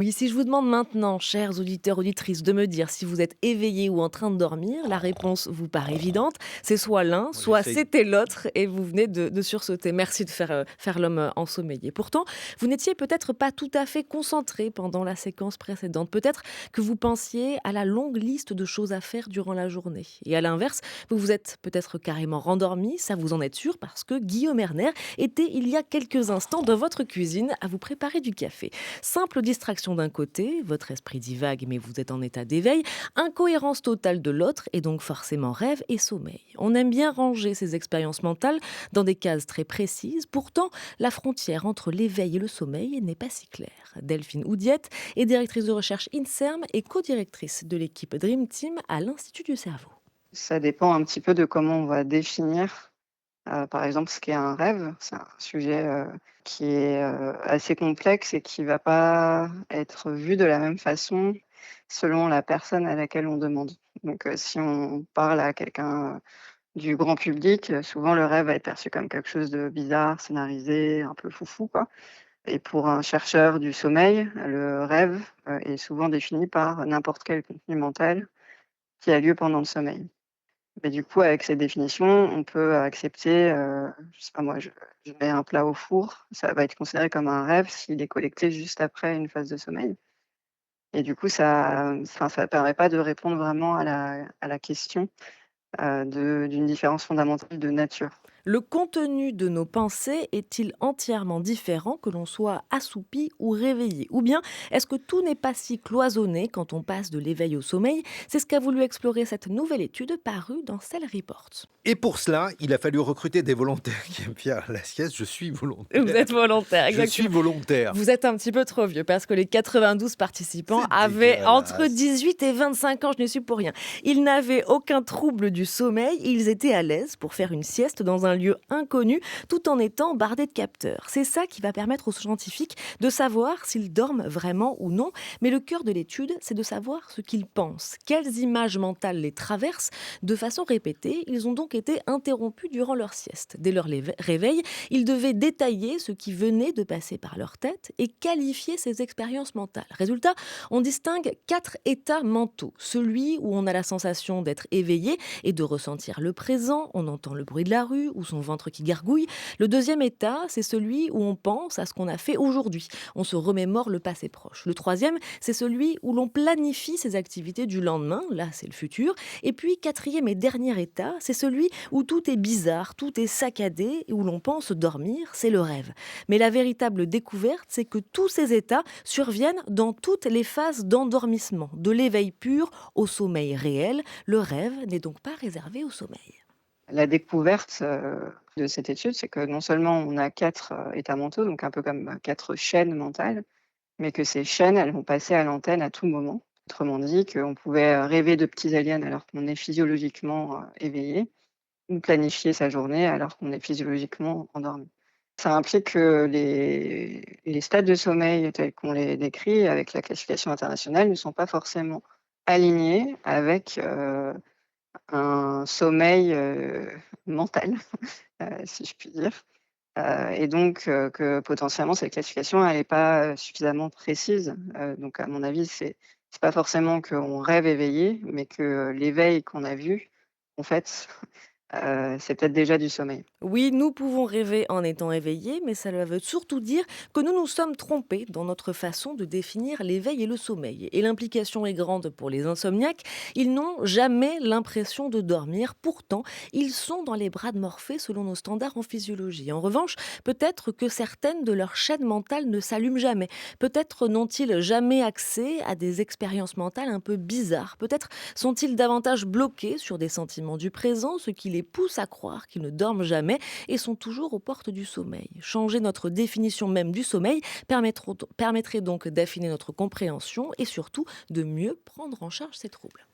Oui, si je vous demande maintenant, chers auditeurs, auditrices, de me dire si vous êtes éveillé ou en train de dormir, la réponse vous paraît évidente. C'est soit l'un, Moi, soit j'essaye. c'était l'autre et vous venez de sursauter. Merci de faire l'homme ensommeillé. Pourtant, vous n'étiez peut-être pas tout à fait concentré pendant la séquence précédente. Peut-être que vous pensiez à la longue liste de choses à faire durant la journée. Et à l'inverse, vous vous êtes peut-être carrément rendormi, ça vous en êtes sûr, parce que Guillaume Erner était il y a quelques instants dans votre cuisine à vous préparer du café. Simple distraction d'un côté, votre esprit divague mais vous êtes en état d'éveil, incohérence totale de l'autre et donc forcément rêve et sommeil. On aime bien ranger ces expériences mentales dans des cases très précises, pourtant la frontière entre l'éveil et le sommeil n'est pas si claire. Delphine Oudiette est directrice de recherche INSERM et co-directrice de l'équipe Dream Team à l'Institut du cerveau. Ça dépend un petit peu de comment on va définir, par exemple, ce qu'est un rêve. C'est un sujet, qui est, assez complexe et qui va pas être vu de la même façon selon la personne à laquelle on demande. Donc, si on parle à quelqu'un, du grand public, souvent le rêve va être perçu comme quelque chose de bizarre, scénarisé, un peu foufou, quoi. Et pour un chercheur du sommeil, le rêve, est souvent défini par n'importe quel contenu mental qui a lieu pendant le sommeil. Mais du coup, avec cette définition, on peut accepter, je sais pas moi, je mets un plat au four, ça va être considéré comme un rêve s'il est collecté juste après une phase de sommeil et du coup ça permet pas de répondre vraiment à la question, d'une différence fondamentale de nature. Le contenu de nos pensées est-il entièrement différent que l'on soit assoupi ou réveillé? Ou bien est-ce que tout n'est pas si cloisonné quand on passe de l'éveil au sommeil? C'est ce qu'a voulu explorer cette nouvelle étude parue dans Cell Report. Et pour cela, il a fallu recruter des volontaires qui aiment bien la sieste. Je suis Vous volontaire. êtes volontaire, Je suis exactement. volontaire. Vous êtes un petit peu trop vieux parce que les 92 participants C'est avaient entre dégueulasse. 18 et 25 ans, je n'y suis pour rien. Ils n'avaient aucun trouble du sommeil, ils étaient à l'aise pour faire une sieste dans un lieu inconnu tout en étant bardés de capteurs. C'est ça qui va permettre aux scientifiques de savoir s'ils dorment vraiment ou non. Mais le cœur de l'étude, c'est de savoir ce qu'ils pensent, quelles images mentales les traversent. De façon répétée, ils ont donc été interrompus durant leur sieste. Dès leur réveil, ils devaient détailler ce qui venait de passer par leur tête et qualifier ces expériences mentales. Résultat, on distingue 4 états mentaux. Celui où on a la sensation d'être éveillé et de ressentir le présent, on entend le bruit de la rue ou son ventre qui gargouille. Le deuxième état, c'est celui où on pense à ce qu'on a fait aujourd'hui. On se remémore le passé proche. Le troisième, c'est celui où l'on planifie ses activités du lendemain. Là, c'est le futur. Et puis, quatrième et dernier état, c'est celui où tout est bizarre, tout est saccadé et où l'on pense dormir, c'est le rêve. Mais la véritable découverte, c'est que tous ces états surviennent dans toutes les phases d'endormissement, de l'éveil pur au sommeil réel. Le rêve n'est donc pas réservé au sommeil. La découverte, de cette étude, c'est que non seulement on a 4 états mentaux, donc un peu comme, 4 chaînes mentales, mais que ces chaînes, elles vont passer à l'antenne à tout moment. Autrement dit, qu'on pouvait, rêver de petits aliens alors qu'on est physiologiquement, éveillé ou planifier sa journée alors qu'on est physiologiquement endormi. Ça implique que les stades de sommeil tels qu'on les décrit avec la classification internationale ne sont pas forcément alignés avec, un sommeil, mental, si je puis dire. Et donc que potentiellement cette classification elle est pas, suffisamment précise. Donc à mon avis, c'est pas forcément qu'on rêve éveillé, mais que, l'éveil qu'on a vu, en fait, c'est peut-être déjà du sommeil. Oui, nous pouvons rêver en étant éveillés, mais cela veut surtout dire que nous nous sommes trompés dans notre façon de définir l'éveil et le sommeil. Et l'implication est grande pour les insomniaques. Ils n'ont jamais l'impression de dormir. Pourtant, ils sont dans les bras de Morphée selon nos standards en physiologie. En revanche, peut-être que certaines de leurs chaînes mentales ne s'allument jamais. Peut-être n'ont-ils jamais accès à des expériences mentales un peu bizarres. Peut-être sont-ils davantage bloqués sur des sentiments du présent, ce qui les pousse à croire qu'ils ne dorment jamais et sont toujours aux portes du sommeil. Changer notre définition même du sommeil permettrait donc d'affiner notre compréhension et surtout de mieux prendre en charge ces troubles.